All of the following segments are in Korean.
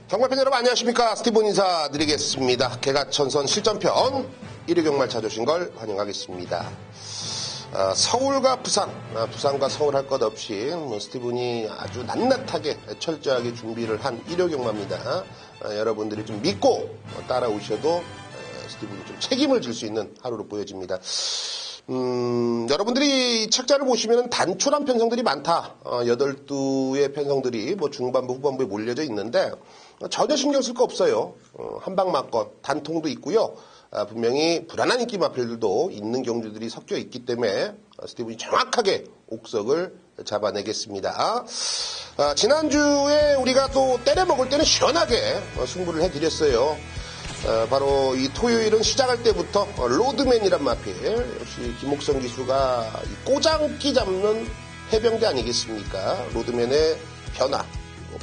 경마팬 여러분 안녕하십니까. 스티븐 인사드리겠습니다. 개가천선 실전편 1위 경마를 찾아오신 걸 환영하겠습니다. 서울과 부산, 부산과 서울 할 것 없이 스티븐이 아주 낱낱하게 철저하게 준비를 한 1위 경마입니다. 여러분들이 좀 믿고 따라오셔도 스티븐이 좀 책임을 질 수 있는 하루로 보여집니다. 여러분들이 책자를 보시면 단촐한 편성들이 많다. 8두의 편성들이 중반부, 후반부에 몰려져 있는데 전혀 신경 쓸 거 없어요. 한방막건, 단통도 있고요. 분명히 불안한 인기 마필들도 있는 경주들이 섞여 있기 때문에 스티븐이 정확하게 옥석을 잡아내겠습니다. 지난주에 우리가 또 때려 먹을 때는 시원하게 승부를 해드렸어요. 바로 이 토요일은 시작할 때부터 로드맨이란 마필, 역시 김옥성 기수가 꼬장기 잡는 해병대 아니겠습니까? 로드맨의 변화,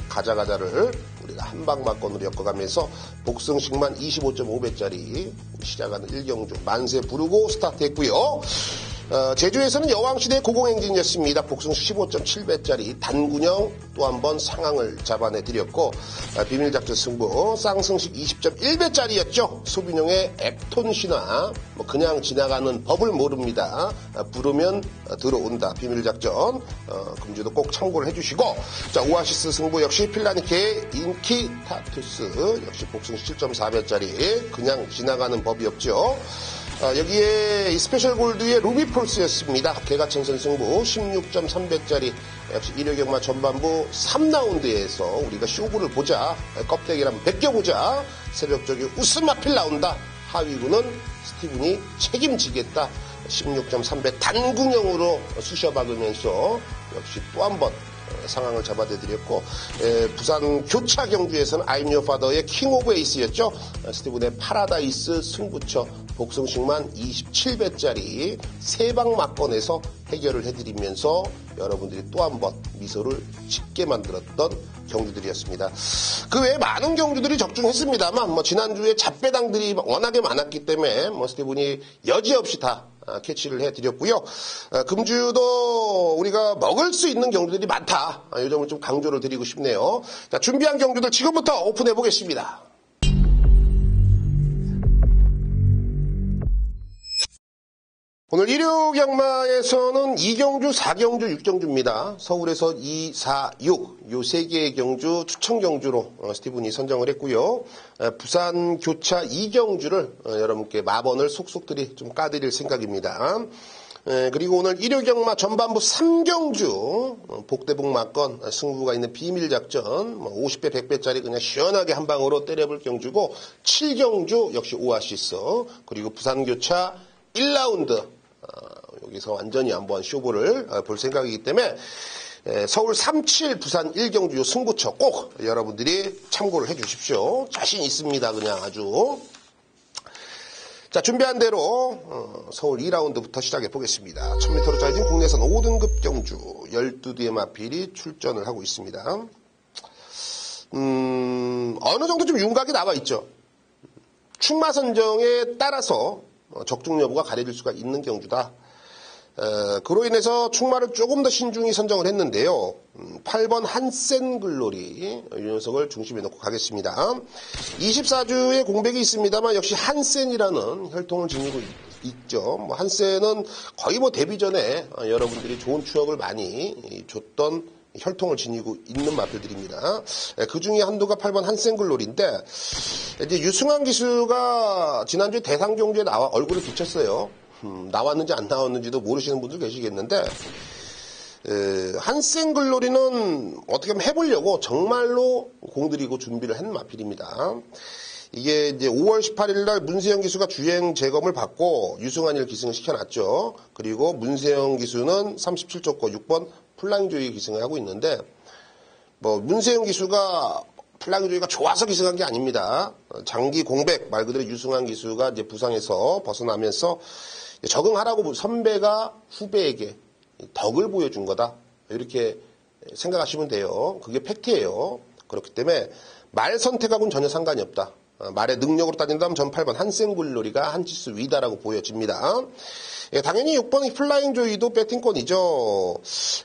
가자가자를 우리가 한방막건으로 엮어가면서 복승식만 25.5배짜리 시작하는 1경주 만세 부르고 스타트했고요. 제주에서는 여왕시대의 고공행진이었습니다. 복승식 15.7배짜리 단군형 또 한 번 상황을 잡아내드렸고, 비밀작전 승부 쌍승식 20.1배짜리였죠. 소빈용의 앱톤 신화, 그냥 지나가는 법을 모릅니다. 부르면 들어온다. 비밀작전 금주도 꼭 참고를 해주시고, 자, 오아시스 승부 역시 필라니케의 인키 타투스 역시 복승식 7.4배짜리 그냥 지나가는 법이 없죠. 여기에 이 스페셜 골드의 루비폴스였습니다. 개가천선 승부 16.3배짜리 역시 1회 경마 전반부 3라운드에서 우리가 쇼부를 보자, 껍데기를 한번 벗겨보자, 새벽적인 웃음 마필 나온다. 하위구는 스티븐이 책임지겠다. 16.3배 단군형으로 쑤셔박으면서 역시 또 한 번 상황을 잡아내드렸고, 부산 교차 경주에서는 I'm Your Father의 킹 오브 에이스였죠. 스티븐의 파라다이스 승부처 복승식만 27배짜리 세방 막건에서 해결을 해드리면서 여러분들이 또 한 번 미소를 짓게 만들었던 경주들이었습니다. 그 외에 많은 경주들이 적중했습니다만 지난주에 잡배당들이 워낙에 많았기 때문에 스티븐이 여지없이 다 캐치를 해드렸고요. 금주도 우리가 먹을 수 있는 경주들이 많다. 이 점을 좀 강조를 드리고 싶네요. 자, 준비한 경주들 지금부터 오픈해 보겠습니다. 오늘 1호 경마에서는 2경주, 4경주, 6경주입니다. 서울에서 2, 4, 6, 요 3개의 경주 추천 경주로 스티븐이 선정을 했고요. 부산 교차 2경주를 여러분께 마번을 속속들이 좀 까드릴 생각입니다. 그리고 오늘 1호 경마 전반부 3경주 복대복 막건 승부가 있는 비밀작전 50배 100배짜리 그냥 시원하게 한 방으로 때려볼 경주고, 7경주 역시 오아시스, 그리고 부산 교차 1라운드 여기서 완전히 한번 쇼부를 볼 생각이기 때문에 서울 37, 부산 1경주 승부처 꼭 여러분들이 참고를 해 주십시오. 자신 있습니다. 그냥 아주. 자, 준비한 대로 서울 2라운드부터 시작해 보겠습니다. 1000m로 짜여진 국내선 5등급 경주 12대의 마필이 출전을 하고 있습니다. 어느 정도 좀 윤곽이 나와 있죠. 충마 선정에 따라서 적중 여부가 가려질 수가 있는 경주다. 그로 인해서 충마를 조금 더 신중히 선정을 했는데요. 8번 한센 글로리 이 녀석을 중심에 놓고 가겠습니다. 24주에 공백이 있습니다만 역시 한센이라는 혈통을 지니고 있죠. 한센은 거의 데뷔 전에 여러분들이 좋은 추억을 많이 줬던 혈통을 지니고 있는 마필들입니다. 그 중에 한두가 8번 한센 글로리인데, 이제 유승환 기수가 지난주에 대상 경주에 얼굴을 비쳤어요. 나왔는지 안 나왔는지도 모르시는 분들 계시겠는데, 한센 글로리는 어떻게 하면 해보려고 정말로 공들이고 준비를 한 마필입니다. 이게 이제 5월 18일 날 문세영 기수가 주행 재검을 받고 유승환이를 기승을 시켜놨죠. 그리고 문세영 기수는 37조과 6번 플랑조이 기승을 하고 있는데, 문세영 기수가 플랑조이가 좋아서 기승한 게 아닙니다. 장기 공백, 말 그대로 유승환 기수가 이제 부상에서 벗어나면서 적응하라고 선배가 후배에게 덕을 보여준 거다. 이렇게 생각하시면 돼요. 그게 팩트예요. 그렇기 때문에 말 선택하고는 전혀 상관이 없다. 말의 능력으로 따진다면 전 8번 한센글로리가 한 치수 위다라고 보여집니다. 예, 당연히 6번 플라잉 조이도 배팅권이죠.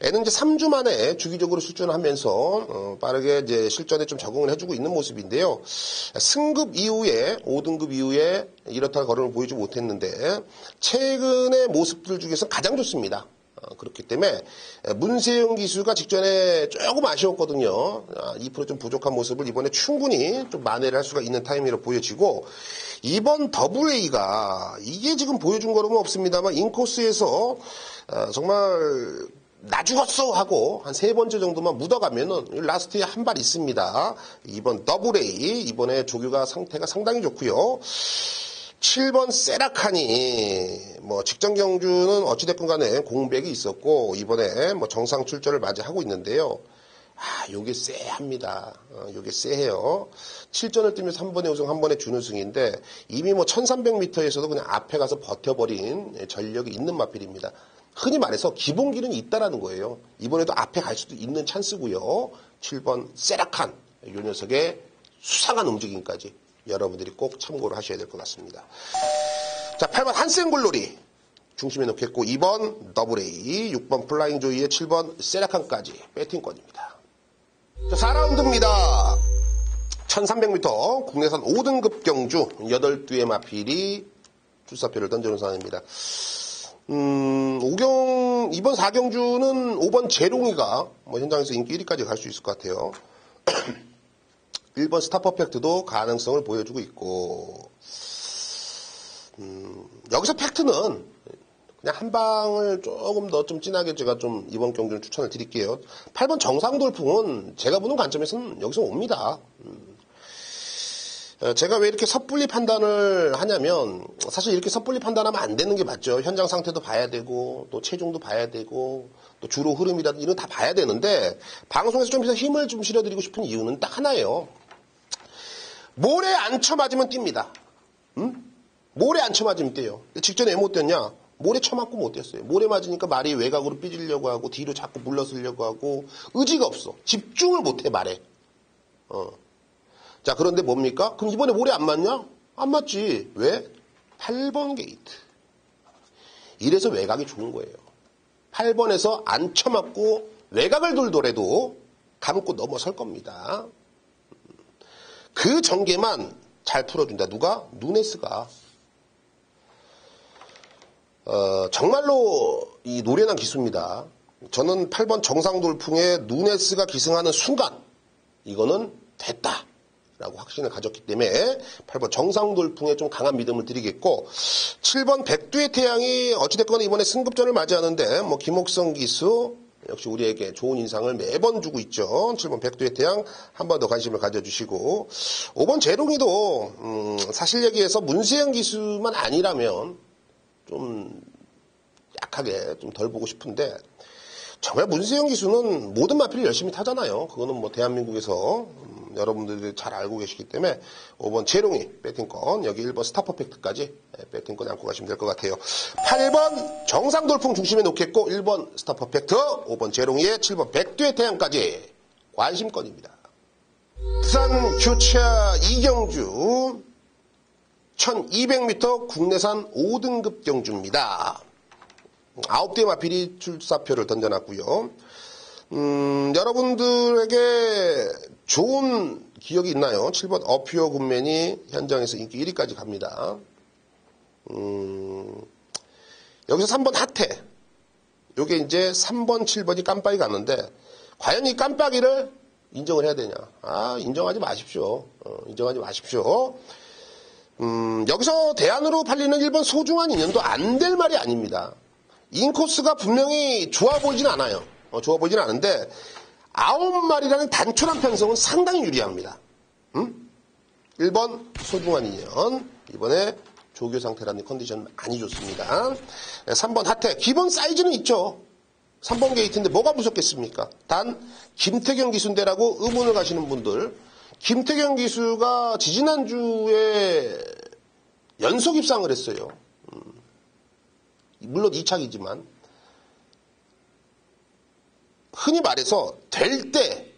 애는 이제 3주 만에 주기적으로 출전하면서 빠르게 이제 실전에 좀 적응을 해주고 있는 모습인데요. 승급 이후에 5등급 이후에 이렇다 걸음을 보이지 못했는데 최근의 모습들 중에서 가장 좋습니다. 그렇기 때문에 문세영 기수가 직전에 조금 아쉬웠거든요. 2% 좀 부족한 모습을 이번에 충분히 좀 만회를 할 수가 있는 타이밍으로 보여지고, 이번 더블A가 이게 지금 보여준 거는 없습니다만 인코스에서 정말 나 죽었어 하고 한 3번째 정도만 묻어가면은 라스트에 한 발 있습니다. 이번 더블A 이번에 조규가 상태가 상당히 좋고요. 7번 세라칸이 뭐 직전 경주는 어찌됐건 간에 공백이 있었고 이번에 뭐 정상 출전을 맞이하고 있는데요. 요게 쎄합니다. 요게 쎄해요. 7전을 뛰면서 한 번에 우승, 한 번에 준우승인데 이미 뭐 1300m에서도 그냥 앞에 가서 버텨버린 전력이 있는 마필입니다. 흔히 말해서 기본기는 있다라는 거예요. 이번에도 앞에 갈 수도 있는 찬스고요. 7번 세라칸, 요 녀석의 수상한 움직임까지 여러분들이 꼭 참고를 하셔야 될 것 같습니다. 자, 8번 한센글로리 중심에 놓겠고 2번 더블A, 6번 플라잉 조이의 7번 세라칸까지 배팅권입니다. 자, 4라운드입니다. 1300m 국내산 5등급 경주 8두의 마필이 출사표를 던져놓은 상황입니다. 이번 4경주는 5번 제롱이가 뭐 현장에서 인기 1위까지 갈 수 있을 것 같아요. 1번 스타퍼펙트도 가능성을 보여주고 있고, 여기서 팩트는 그냥 한 방을 조금 더 좀 진하게 제가 좀 이번 경주를 추천을 드릴게요. 8번 정상돌풍은 제가 보는 관점에서는 여기서 옵니다. 제가 왜 이렇게 섣불리 판단을 하냐면, 사실 이렇게 섣불리 판단하면 안 되는 게 맞죠. 현장 상태도 봐야 되고, 또 체중도 봐야 되고, 또 주로 흐름이라든지 이런 거 다 봐야 되는데, 방송에서 좀 힘을 좀 실어드리고 싶은 이유는 딱 하나예요. 모래 안 쳐맞으면 뜁니다. 모래 안 쳐맞으면 뛰어요. 직전에 왜 못 뛰었냐? 모래 쳐맞고 못 뛰었어요. 모래 맞으니까 말이 외곽으로 삐지려고 하고, 뒤로 자꾸 물러서려고 하고, 의지가 없어. 집중을 못 해, 말에. 자, 그런데 뭡니까? 그럼 이번에 모래 안 맞냐? 안 맞지. 왜? 8번 게이트. 이래서 외곽이 좋은 거예요. 8번에서 안 쳐맞고 외곽을 돌더라도 감고 넘어설 겁니다. 그 전개만 잘 풀어준다. 누가? 누네스가. 정말로 이 노련한 기수입니다. 저는 8번 정상돌풍에 누네스가 기승하는 순간 이거는 됐다 라고 확신을 가졌기 때문에 8번 정상돌풍에 좀 강한 믿음을 드리겠고, 7번 백두의 태양이 어찌됐거나 이번에 승급전을 맞이하는데 뭐 김옥성 기수 역시 우리에게 좋은 인상을 매번 주고 있죠. 7번 백두의 태양 한 번 더 관심을 가져주시고, 5번 재롱이도 사실 얘기해서 문세영 기수만 아니라면 좀 약하게 좀 덜 보고 싶은데, 정말 문세영 기수는 모든 마필을 열심히 타잖아요. 그거는 뭐 대한민국에서 여러분들이 잘 알고 계시기 때문에 5번 재롱이 배팅권, 여기 1번 스타퍼펙트까지 배팅권 안고 가시면 될 것 같아요. 8번 정상돌풍 중심에 놓겠고 1번 스타퍼펙트, 5번 재롱이에 7번 백두의 태양까지 관심권입니다. 부산 교차 이경주 1200m 국내산 5등급 경주입니다. 9대 마필이 출사표를 던져놨고요. 여러분들에게 좋은 기억이 있나요? 7번 어퓨어 굿맨이 현장에서 인기 1위까지 갑니다. 여기서 3번 핫해. 요게 이제 3번, 7번이 깜빡이 갔는데, 과연 이 깜빡이를 인정을 해야 되냐? 인정하지 마십시오. 인정하지 마십시오. 여기서 대안으로 팔리는 1번 소중한 인연도 안 될 말이 아닙니다. 인코스가 분명히 좋아 보이진 않아요. 좋아 보이진 않은데 9마리라는 단촐한 편성은 상당히 유리합니다. 1번 소중한 인연, 이번에 조교 상태라는 컨디션 많이 좋습니다. 3번 핫해. 기본 사이즈는 있죠. 3번 게이트인데 뭐가 무섭겠습니까? 단 김태경 기수인데라고 의문을 가시는 분들, 김태경 기수가 지지난주에 연속 입상을 했어요. 물론 2착이지만 흔히 말해서 될 때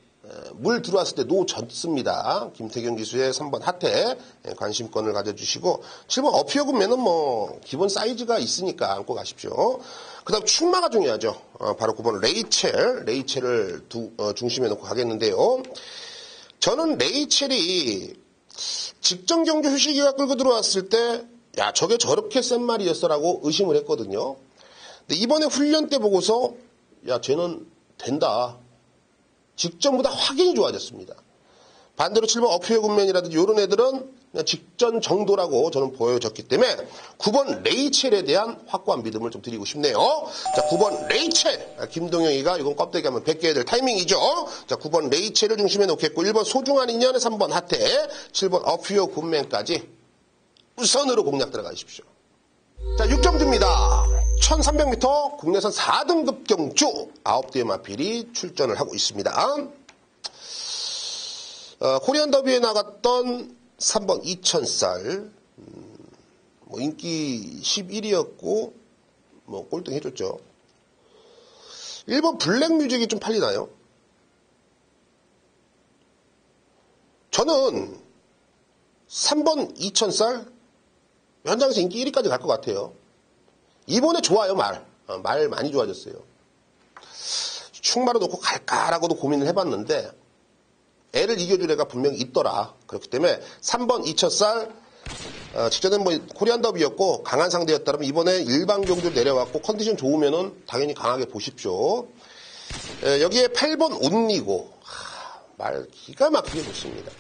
물 들어왔을 때 놓쳤습니다. 김태경 기수의 3번 하태 관심권을 가져주시고 7번 어피어군매는 뭐 기본 사이즈가 있으니까 안고 가십시오. 그 다음 충마가 중요하죠. 바로 9번 레이첼을 중심에 놓고 가겠는데요. 저는 레이첼이 직전 경주 휴식이가 끌고 들어왔을 때 야 저게 저렇게 센 말이었어라고 의심을 했거든요. 근데 이번에 훈련 때 보고서 야 쟤는 된다. 직전보다 확연히 좋아졌습니다. 반대로 7번 어피어군맨이라든지 이런 애들은 그냥 직전 정도라고 저는 보여졌기 때문에 9번 레이첼에 대한 확고한 믿음을 좀 드리고 싶네요. 자, 9번 레이첼. 김동영이가 이건 껍데기 한번 벗겨야 될 타이밍이죠. 자, 9번 레이첼을 중심에 놓겠고 1번 소중한 인연의 3번 하태, 7번 어피어군맨까지 우선으로 공략 들어가십시오. 자, 6점 줍니다. 1300m 국내선 4등급 경주 9대의 마필이 출전을 하고 있습니다. 코리안 더비에 나갔던 3번 2000살 뭐 인기 11위였고 뭐 꼴등 해줬죠. 1번 블랙뮤직이 좀 팔리나요? 저는 3번 2000살 현장에서 인기 1위까지 갈 것 같아요. 이번에 좋아요, 말 많이 좋아졌어요. 충마로 놓고 갈까라고도 고민을 해봤는데 애를 이겨줄 애가 분명히 있더라. 그렇기 때문에 3번 2000살 직전엔 뭐 코리안 더비였고 강한 상대였다면 이번에 일반 경주 내려왔고 컨디션 좋으면은 당연히 강하게 보십시오. 여기에 8번 온리고 말 기가 막히게 좋습니다.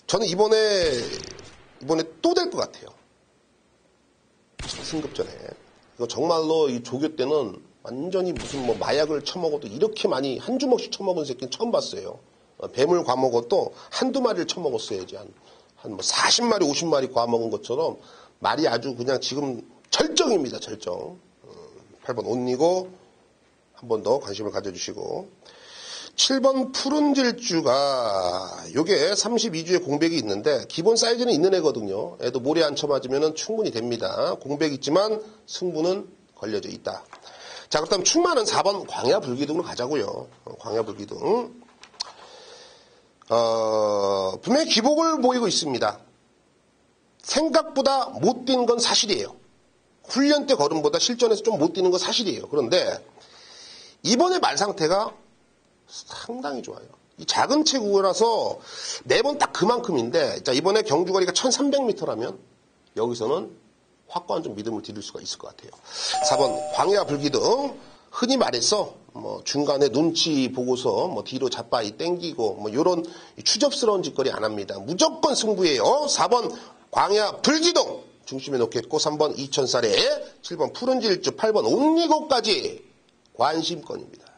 저는 이번에 또 될 것 같아요. 승급전에. 이거 정말로 이 조교 때는 완전히 무슨 뭐 마약을 처먹어도 이렇게 많이 한 주먹씩 처먹은 새끼는 처음 봤어요. 뱀을 과먹어도 한두 마리를 처먹었어야지. 한 뭐 40마리, 50마리 과먹은 것처럼 말이 아주 그냥 지금 절정입니다. 절정. 8번 온리고 한 번 더 관심을 가져주시고 7번 푸른 질주가 요게 32주에 공백이 있는데 기본 사이즈는 있는 애거든요. 애도 모래 안 쳐맞으면 충분히 됩니다. 공백 있지만 승부는 걸려져 있다. 자, 그렇다면 충마는 4번 광야 불기둥으로 가자고요. 광야 불기둥. 분명히 기복을 보이고 있습니다. 생각보다 못 뛰는 건 사실이에요. 훈련 때 걸음보다 실전에서 좀 못 뛰는 건 사실이에요. 그런데 이번에 말 상태가 상당히 좋아요. 이 작은 체구라서 매번 딱 그만큼인데, 자, 이번에 경주거리가 1300m라면 여기서는 확고한 좀 믿음을 드릴 수가 있을 것 같아요. 4번 광야 불기둥. 흔히 말해서 뭐 중간에 눈치 보고서 뭐 뒤로 자빠이 땡기고 뭐 요런 추접스러운 짓거리 안 합니다. 무조건 승부예요. 4번 광야 불기둥 중심에 놓겠고 3번 2000살에 7번 푸른 질주 8번 온리고까지 관심권입니다.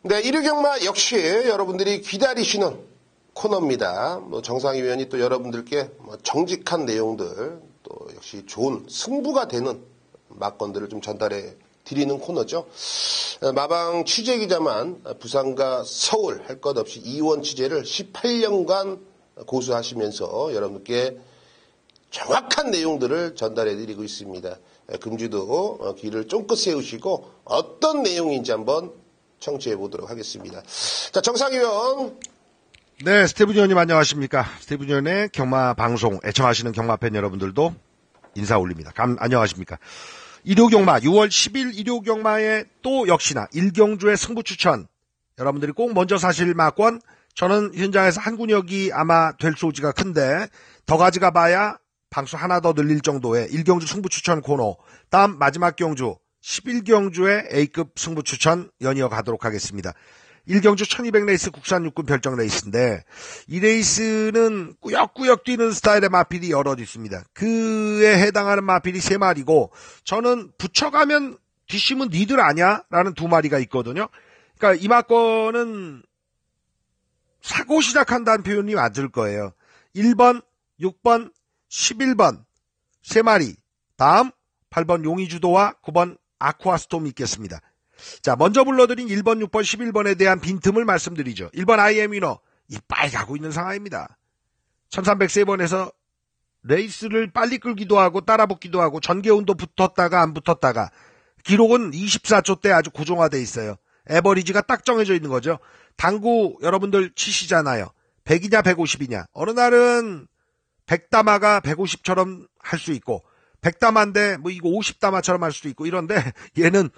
네, 일요경마 역시 여러분들이 기다리시는 코너입니다. 뭐 정상희 위원이 또 여러분들께 정직한 내용들, 또 역시 좋은 승부가 되는 막건들을 좀 전달해 드리는 코너죠. 마방 취재기자만 부산과 서울 할 것 없이 이원 취재를 18년간 고수하시면서 여러분께 정확한 내용들을 전달해 드리고 있습니다. 금주도 귀를 쫑긋 세우시고 어떤 내용인지 한번 청취해 보도록 하겠습니다. 자, 정상희 위원. 네, 스테븐 의원님 안녕하십니까. 스테븐 의원의 경마 방송 애청하시는 경마팬 여러분들도 인사 올립니다. 안녕하십니까. 일요경마 6월 10일 일요경마에 또 역시나 일경주의 승부 추천 여러분들이 꼭 먼저 사실 막권. 저는 현장에서 한 군역이 아마 될 소지가 큰데 더 가져가 봐야 방수 하나 더 늘릴 정도의 일경주 승부 추천 코너. 다음 마지막 경주 11경주의 A급 승부 추천 연이어 가도록 하겠습니다. 1경주 1200레이스 국산 육군 별정 레이스인데 이 레이스는 꾸역꾸역 뛰는 스타일의 마필이 여럿 있습니다. 그에 해당하는 마필이 3마리고 저는 붙여가면 뒷심은 니들 아냐? 라는 2마리가 있거든요. 그러니까 이 막건은 사고 시작한다는 표현이 맞을 거예요. 1번, 6번, 11번 3마리 다음 8번 용의주도와 9번 아쿠아스톰이 있겠습니다. 자, 먼저 불러드린 1번, 6번, 11번에 대한 빈틈을 말씀드리죠. 1번 IM 위너 이빨 가고 있는 상황입니다. 1303번에서 레이스를 빨리 끌기도 하고 따라붙기도 하고 전개운도 붙었다가 안 붙었다가 기록은 24초 대 아주 고정화돼 있어요. 에버리지가 딱 정해져 있는 거죠. 당구 여러분들 치시잖아요. 100이냐 150이냐. 어느 날은 100다마가 150처럼 할 수 있고 100다마인데 뭐 이거 50다마처럼 할 수도 있고 이런데 얘는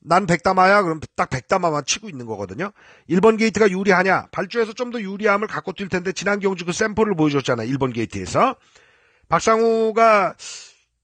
난 100다마야 그럼 딱 100다마만 치고 있는 거거든요. 1번 게이트가 유리하냐. 발주에서 좀 더 유리함을 갖고 뛸 텐데 지난 경주 그 샘플을 보여줬잖아요. 1번 게이트에서. 박상우가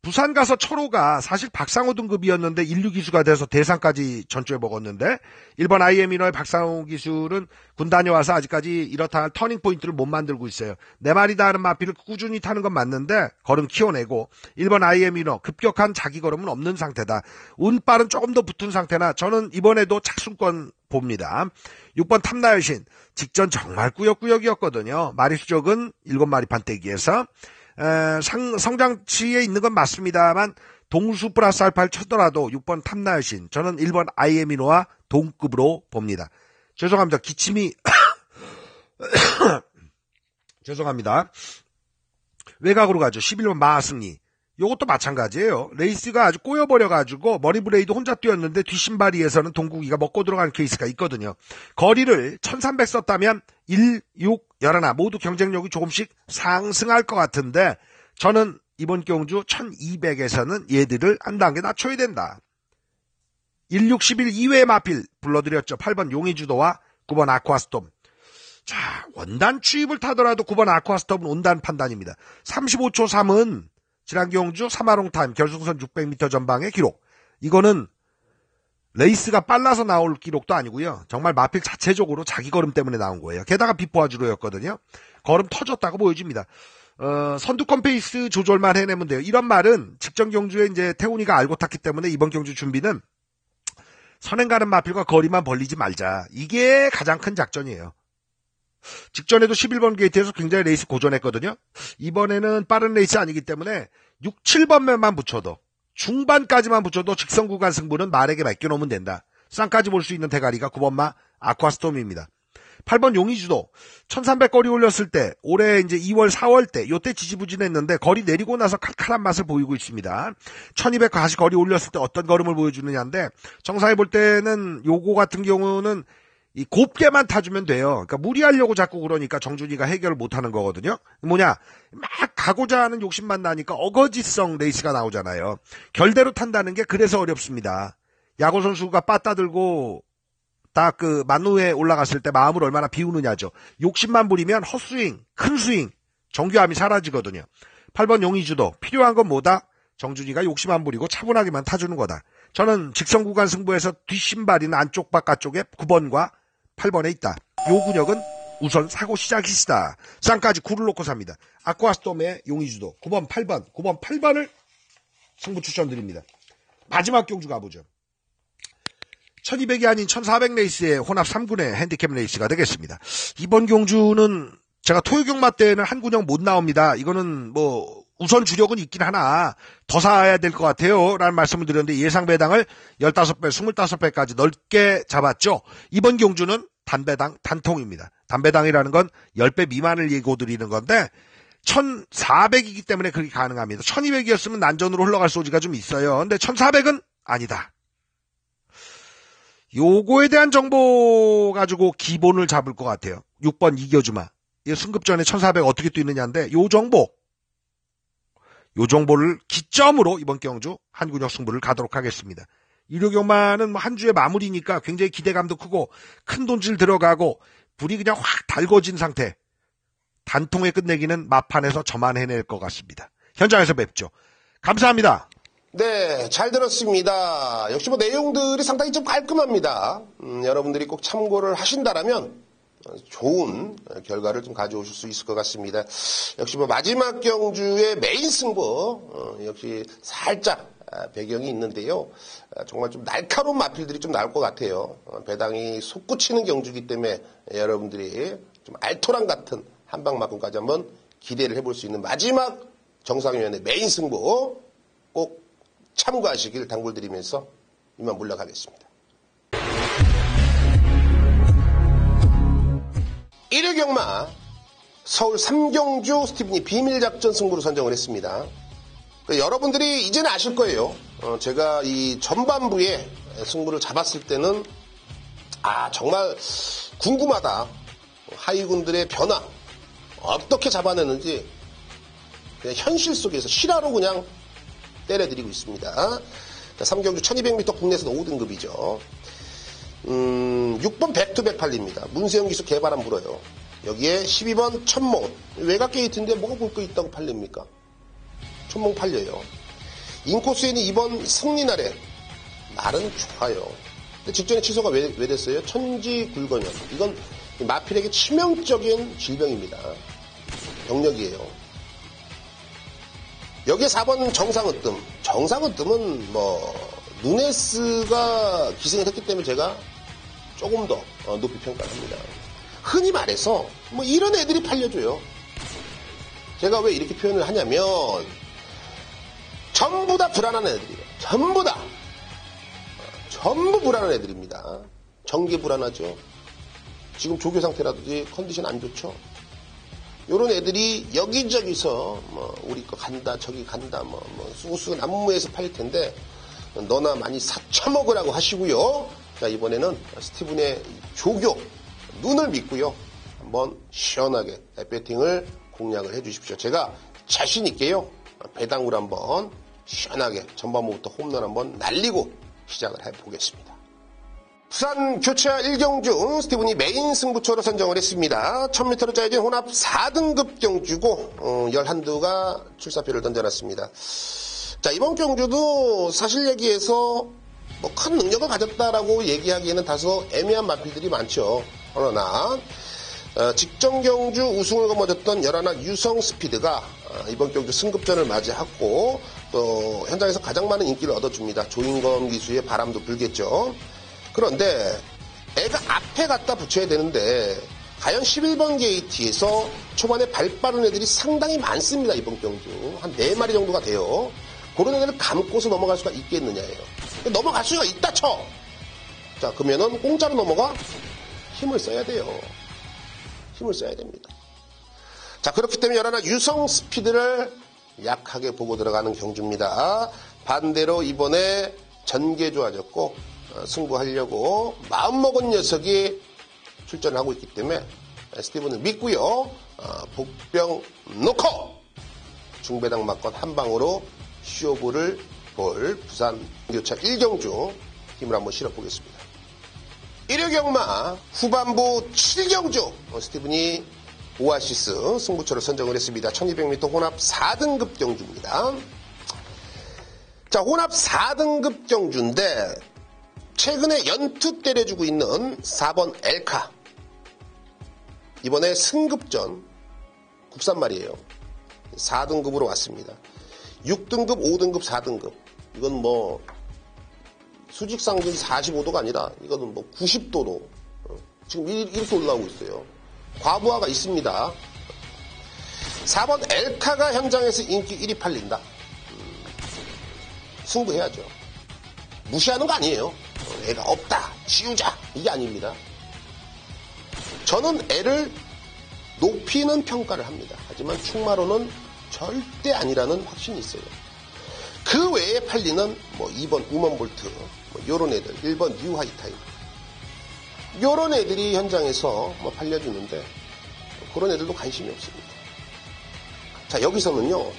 부산 가서 철호가 사실 박상우 등급이었는데 1류 기수가 돼서 대상까지 전주에 먹었는데 1번 IM이너의 박상우 기술은 군 다녀와서 아직까지 이렇다 할 터닝포인트를 못 만들고 있어요. 내 말이다 하는 마피를 꾸준히 타는 건 맞는데 걸음 키워내고 1번 IM이너 급격한 자기 걸음은 없는 상태다. 운빨은 조금 더 붙은 상태나 저는 이번에도 착순권 봅니다. 6번 탐나여신 직전 정말 꾸역꾸역이었거든요. 마리수적은 7마리판 떼기에서 성장치에 있는 건 맞습니다만 동수 플러스 알파를 쳐더라도 6번 탐나여신 저는 1번 IM이노와 동급으로 봅니다. 죄송합니다. 기침이 죄송합니다. 외곽으로 가죠. 11번 마하승리 요것도 마찬가지예요. 레이스가 아주 꼬여버려가지고 머리 브레이드 혼자 뛰었는데 뒷신발이에서는 동국이가 먹고 들어가는 케이스가 있거든요. 거리를 1300 썼다면 1, 6, 11 모두 경쟁력이 조금씩 상승할 것 같은데 저는 이번 경주 1200에서는 얘들을 한 단계 낮춰야 된다. 1, 6, 11 2회의 마필 불러드렸죠. 8번 용의주도와 9번 아쿠아스톰. 자, 원단 추입을 타더라도 9번 아쿠아스톰은 온단 판단입니다. 35초 3은 지난 경주 3화롱 타임 결승선 600m 전방의 기록. 이거는 레이스가 빨라서 나올 기록도 아니고요. 정말 마필 자체적으로 자기 걸음 때문에 나온 거예요. 게다가 비포아주로였거든요. 걸음 터졌다고 보여집니다. 선두권 페이스 조절만 해내면 돼요. 이런 말은 직전 경주에 이제 태훈이가 알고 탔기 때문에 이번 경주 준비는 선행 가는 마필과 거리만 벌리지 말자. 이게 가장 큰 작전이에요. 직전에도 11번 게이트에서 굉장히 레이스 고전했거든요. 이번에는 빠른 레이스 아니기 때문에 6, 7번만 붙여도 중반까지만 붙여도 직선 구간 승부는 말에게 맡겨놓으면 된다. 쌍까지 볼 수 있는 대가리가 9번마 아쿠아스톰입니다. 8번 용의주도 1300 거리 올렸을 때 올해 이제 2월 4월 때 요때 지지부진했는데 거리 내리고 나서 칼칼한 맛을 보이고 있습니다. 1200 다시 거리 올렸을 때 어떤 걸음을 보여주느냐인데 정상에 볼 때는 요거 같은 경우는 이 곱게만 타주면 돼요. 그러니까 무리하려고 자꾸 그러니까 정준이가 해결을 못하는 거거든요. 뭐냐 막 가고자 하는 욕심만 나니까 어거지성 레이스가 나오잖아요. 결대로 탄다는 게 그래서 어렵습니다. 야구 선수가 빠따 들고 딱 그 만루에 올라갔을 때 마음을 얼마나 비우느냐죠. 욕심만 부리면 헛스윙, 큰 스윙, 정교함이 사라지거든요. 8번 용의주도 필요한 건 뭐다? 정준이가 욕심 안 부리고 차분하게만 타주는 거다. 저는 직선 구간 승부에서 뒷신발이나 안쪽 바깥쪽에 9번과 8번에 있다. 요 근역은 우선 사고 시작이시다. 쌍까지 9를 놓고 삽니다. 아쿠아스톰의 용의주도 9번 8번 9번 8번을 승부 추천드립니다. 마지막 경주 가보죠. 1200이 아닌 1400 레이스의 혼합 3군의 핸디캡 레이스가 되겠습니다. 이번 경주는 제가 토요경마 때는 한 군역 못 나옵니다. 이거는 뭐 우선 주력은 있긴 하나 더 사야 될 것 같아요 라는 말씀을 드렸는데 예상 배당을 15배, 25배까지 넓게 잡았죠. 이번 경주는 단배당 단통입니다. 단배당이라는 건 10배 미만을 예고드리는 건데 1400이기 때문에 그렇게 가능합니다. 1200이었으면 난전으로 흘러갈 소지가 좀 있어요. 근데 1400은 아니다. 요거에 대한 정보 가지고 기본을 잡을 것 같아요. 6번 이겨주마. 승급 전에 1400 어떻게 뛰느냐인데 요 정보를 기점으로 이번 경주 한군역 승부를 가도록 하겠습니다. 일요경마는 뭐 한 주의 마무리니까 굉장히 기대감도 크고 큰 돈질 들어가고 불이 그냥 확 달궈진 상태. 단통에 끝내기는 마판에서 저만 해낼 것 같습니다. 현장에서 뵙죠. 감사합니다. 네, 잘 들었습니다. 역시 뭐 내용들이 상당히 좀 깔끔합니다. 여러분들이 꼭 참고를 하신다라면 좋은 결과를 좀 가져오실 수 있을 것 같습니다. 역시 뭐 마지막 경주의 메인 승부 역시 살짝 배경이 있는데요. 정말 좀 날카로운 마필들이 좀 나올 것 같아요. 배당이 솟구치는 경주이기 때문에 여러분들이 좀 알토란 같은 한방만큼까지 한번 기대를 해볼 수 있는 마지막 정상위원회 메인 승부 꼭 참고하시길 당부드리면서 이만 물러가겠습니다. 일요경마 서울 삼경주 스티븐이 비밀작전 승부로 선정을 했습니다. 여러분들이 이제는 아실 거예요. 제가 이 전반부에 승부를 잡았을 때는 정말 궁금하다. 하위군들의 변화 어떻게 잡아내는지 그냥 현실 속에서 실화로 그냥 때려드리고 있습니다. 자, 삼경주 1200m 국내에서는 5등급이죠. 6번 백투백 팔립니다. 문세영 기수 개바람 불어요. 여기에 12번 천몽. 외곽 게이트인데 뭐가 볼 거 있다고 팔립니까? 천몽 팔려요. 인코스에는 2번 승리날에 말은 좋아요. 근데 직전에 취소가 왜 됐어요? 천지굴건염. 이건 마필에게 치명적인 질병입니다. 병력이에요. 여기에 4번 정상으뜸. 정상으뜸은 누네스가 기승을 했기 때문에 제가 조금 더 높이 평가를 합니다. 흔히 말해서 이런 애들이 팔려줘요. 제가 왜 이렇게 표현을 하냐면 전부 다 불안한 애들이에요. 전부 불안한 애들입니다. 정기 불안하죠. 지금 조교 상태라든지 컨디션 안 좋죠. 요런 애들이 여기저기서 우리 거 간다 저기 간다 쑥쑥 남무에서 팔릴 텐데 너나 많이 사쳐먹으라고 하시고요. 자, 이번에는 스티븐의 조교 눈을 믿고요. 한번 시원하게 배팅을 공략을 해주십시오. 제가 자신 있게요. 배당구를 한번 시원하게 전반부부터 홈런 한번 날리고 시작을 해보겠습니다. 부산 교차 1경주 스티븐이 메인 승부처로 선정을 했습니다. 1000m로 짜여진 혼합 4등급 경주고 11두가 출사표를 던져놨습니다. 자, 이번 경주도 사실 얘기해서 큰 능력을 가졌다라고 얘기하기에는 다소 애매한 마필들이 많죠. 그러나 직전 경주 우승을 거머쥐었던 열하나 유성 스피드가 이번 경주 승급전을 맞이하고 또 현장에서 가장 많은 인기를 얻어줍니다. 조인검 기수의 바람도 불겠죠. 그런데 애가 앞에 갖다 붙여야 되는데 과연 11번 게이트에서 초반에 발 빠른 애들이 상당히 많습니다. 이번 경주 한 4마리 정도가 돼요. 그런 애들을 감고서 넘어갈 수가 있겠느냐예요. 넘어갈 수가 있다 쳐. 자, 그러면은 공짜로 넘어가? 힘을 써야 돼요. 힘을 써야 됩니다. 자, 그렇기 때문에 열하나 유성 스피드를 약하게 보고 들어가는 경주입니다. 반대로 이번에 전개 좋아졌고 승부하려고 마음먹은 녀석이 출전하고 있기 때문에 스티븐을 믿고요. 복병 놓고 중배당 맞건 한 방으로 쇼부를 볼 부산 교차 1경주 힘을 한번 실어보겠습니다. 1호경마 후반부 7경주 스티븐이 오아시스 승부처를 선정을 했습니다. 1200m 혼합 4등급 경주입니다. 자, 혼합 4등급 경주인데 최근에 연투 때려주고 있는 4번 엘카. 이번에 승급전 국산말이에요. 4등급으로 왔습니다. 6등급, 5등급, 4등급. 이건 수직상승 45도가 아니라 이거는 90도로 지금 이렇게 올라오고 있어요. 과부하가 있습니다. 4번 엘카가 현장에서 인기 1위 팔린다. 승부해야죠. 무시하는 거 아니에요. 애가 없다, 지우자, 이게 아닙니다. 저는 애를 높이는 평가를 합니다. 하지만 충마로는 절대 아니라는 확신이 있어요. 그 외에 팔리는 2번 우먼볼트, 요런 애들, 1번 뉴하이타임, 요런 애들이 현장에서 팔려주는데 그런 애들도 관심이 없습니다. 자, 여기서는요,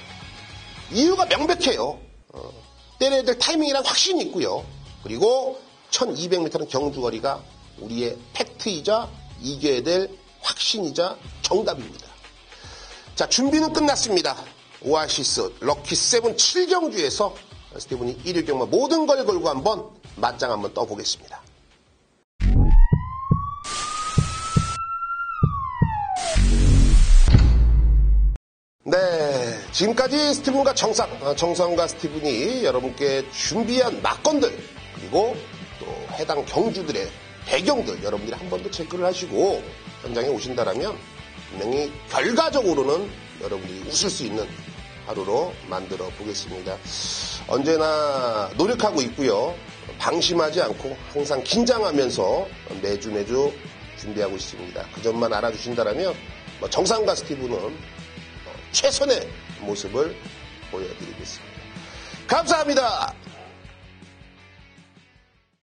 이유가 명백해요. 때려야 될 타이밍이란 확신이 있고요. 그리고 1200m는 경주거리가 우리의 팩트이자 이겨야 될 확신이자 정답입니다. 자, 준비는 끝났습니다. 오아시스 럭키 세븐 7경주에서 스티븐이 1호경마 모든 걸 걸고 한번 맞짱 한번 떠보겠습니다. 네, 지금까지 스티븐과 정성과 스티븐이 여러분께 준비한 막건들 그리고 또 해당 경주들의 배경들 여러분들이 한 번 더 체크를 하시고 현장에 오신다라면 분명히 결과적으로는 여러분들이 웃을 수 있는 하루로 만들어 보겠습니다. 언제나 노력하고 있고요. 방심하지 않고 항상 긴장하면서 매주 준비하고 있습니다. 그 점만 알아주신다라면 정상가 스티브는 최선의 모습을 보여드리겠습니다. 감사합니다.